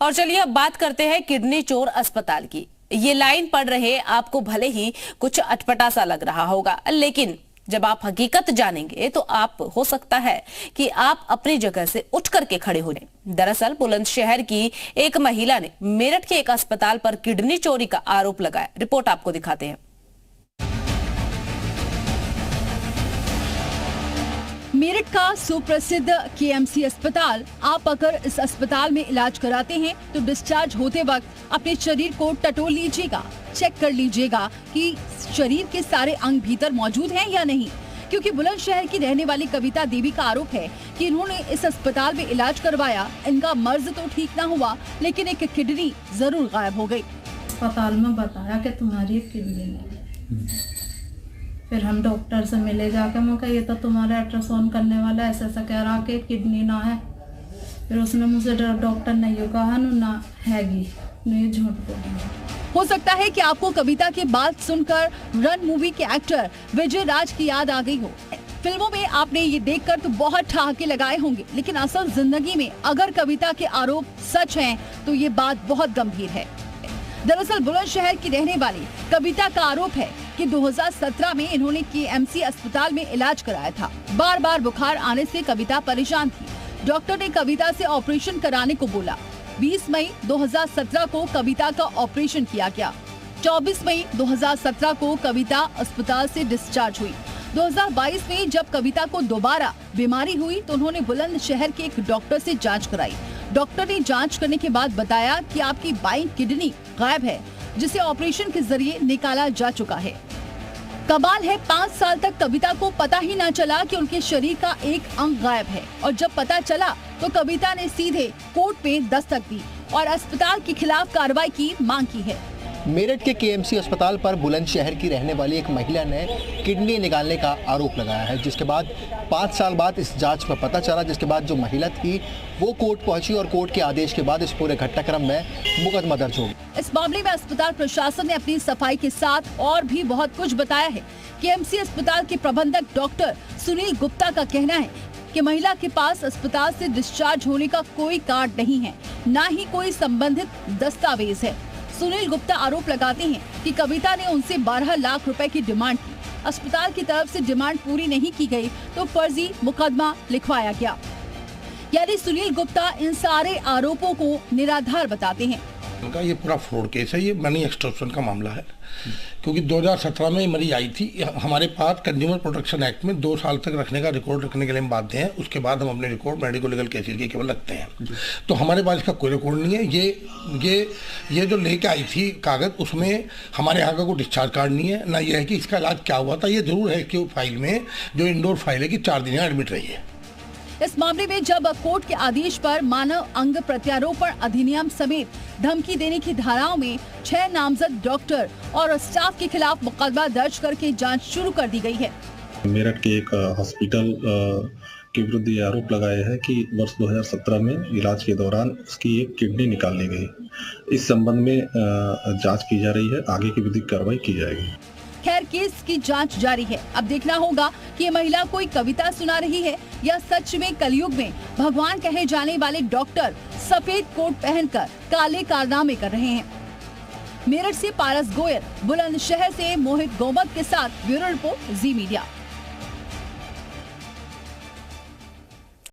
और चलिए अब बात करते हैं किडनी चोर अस्पताल की। ये लाइन पढ़ रहे आपको भले ही कुछ अटपटा सा लग रहा होगा, लेकिन जब आप हकीकत जानेंगे तो आप हो सकता है कि आप अपनी जगह से उठ करके खड़े हो जाएं। दरअसल बुलंदशहर की एक महिला ने मेरठ के एक अस्पताल पर किडनी चोरी का आरोप लगाया। रिपोर्ट आपको दिखाते हैं। मेरठ का सुप्रसिद्ध केएमसी अस्पताल। आप अगर इस अस्पताल में इलाज कराते हैं तो डिस्चार्ज होते वक्त अपने शरीर को टटोल लीजिएगा, चेक कर लीजिएगा कि शरीर के सारे अंग भीतर मौजूद हैं या नहीं, क्योंकि बुलंदशहर की रहने वाली कविता देवी का आरोप है कि इन्होंने इस अस्पताल में इलाज करवाया। इनका मर्ज तो ठीक ना हुआ, लेकिन एक किडनी जरूर गायब हो गई। अस्पताल में बताया कि तुम्हारी किडनी नहीं। फिर हम डॉक्टर से मिले जाकर, मैं कहा ये तो तुम्हारे अल्ट्रासाउंड करने वाला ऐसा ऐसा कह रहा कि किडनी ना है। फिर उसने मुझे डॉक्टर ने ये कहा ना हैगी, नहीं झूठ बोली। हो सकता है कि आपको कविता की बात सुनकर रन मूवी के एक्टर विजय राज की याद आ गई हो। फिल्मों में आपने ये देखकर तो बहुत ठहाके लगाए होंगे, लेकिन असल जिंदगी में अगर कविता के आरोप सच हैं तो ये बात बहुत गंभीर है। दरअसल बुलंदशहर की रहने वाली कविता का आरोप है कि 2017 में इन्होंने केएमसी अस्पताल में इलाज कराया था। बार बार बुखार आने से कविता परेशान थी। डॉक्टर ने कविता से ऑपरेशन कराने को बोला। 20 मई 2017 को कविता का ऑपरेशन किया गया। 24 मई 2017 को कविता अस्पताल से डिस्चार्ज हुई। 2022 में जब कविता को दोबारा बीमारी हुई तो उन्होंने बुलंदशहर के एक डॉक्टर से जांच कराई। डॉक्टर ने जांच करने के बाद बताया कि आपकी बाईं किडनी गायब है, जिसे ऑपरेशन के जरिए निकाला जा चुका है। कमाल है, 5 साल तक कविता को पता ही ना चला कि उनके शरीर का एक अंग गायब है, और जब पता चला तो कविता ने सीधे कोर्ट में दस्तक दी और अस्पताल के खिलाफ कार्रवाई की मांग की है। मेरठ के केएमसी अस्पताल पर बुलंदशहर की रहने वाली एक महिला ने किडनी निकालने का आरोप लगाया है, जिसके बाद 5 साल बाद इस जांच में पता चला, जिसके बाद जो महिला थी वो कोर्ट पहुंची और कोर्ट के आदेश के बाद इस पूरे घटनाक्रम में मुकदमा दर्ज हो गया। इस मामले में अस्पताल प्रशासन ने अपनी सफाई के साथ और भी बहुत कुछ बताया है। केएमसी अस्पताल के प्रबंधक डॉक्टर सुनील गुप्ता का कहना है कि महिला के पास अस्पताल से डिस्चार्ज होने का कोई कार्ड नहीं है, न ही कोई संबंधित दस्तावेज है। सुनील गुप्ता आरोप लगाते हैं कि कविता ने उनसे 12 लाख रुपए की डिमांड की। अस्पताल की तरफ से डिमांड पूरी नहीं की गई तो फर्जी मुकदमा लिखवाया गया। यानी सुनील गुप्ता इन सारे आरोपों को निराधार बताते हैं। उनका ये पूरा फ्रॉड केस है, ये मनी एक्सटॉर्शन का मामला है, क्योंकि 2017 में मरीज आई थी। हमारे पास कंज्यूमर प्रोटेक्शन एक्ट में 2 साल तक रखने का रिकॉर्ड रखने के लिए हम बाध्य हैं। उसके बाद हम अपने रिकॉर्ड मेडिको लीगल केसेस के केवल रखते हैं। तो हमारे पास इसका कोई रिकॉर्ड नहीं है। ये जो लेके आई थी कागज, उसमें हमारे यहाँ का कोई डिस्चार्ज कार्ड नहीं है, ना ये है कि इसका इलाज क्या हुआ था। ये जरूर है कि फाइल में जो इंडोर फाइल है कि 4 दिन यहाँ एडमिट रही है। इस मामले में जब कोर्ट के आदेश पर मानव अंग प्रत्यारोपण अधिनियम समेत धमकी देने की धाराओं में 6 नामजद डॉक्टर और स्टाफ के खिलाफ मुकदमा दर्ज करके जांच शुरू कर दी गई है। मेरठ के एक हॉस्पिटल के विरुद्ध ये आरोप लगाया है कि वर्ष 2017 में इलाज के दौरान उसकी एक किडनी निकाल ली गई। इस संबंध में जांच की जा रही है, आगे की विधिक कार्रवाई की जाएगी। खैर, केस की जांच जारी है। अब देखना होगा कि ये महिला कोई कविता सुना रही है या सच में कलयुग में भगवान कहे जाने वाले डॉक्टर सफेद कोट पहनकर काले कारनामे कर रहे हैं। मेरठ से पारस गोयल, बुलंदशहर से मोहित गोमत के साथ ब्यूरो रिपोर्ट, जी मीडिया।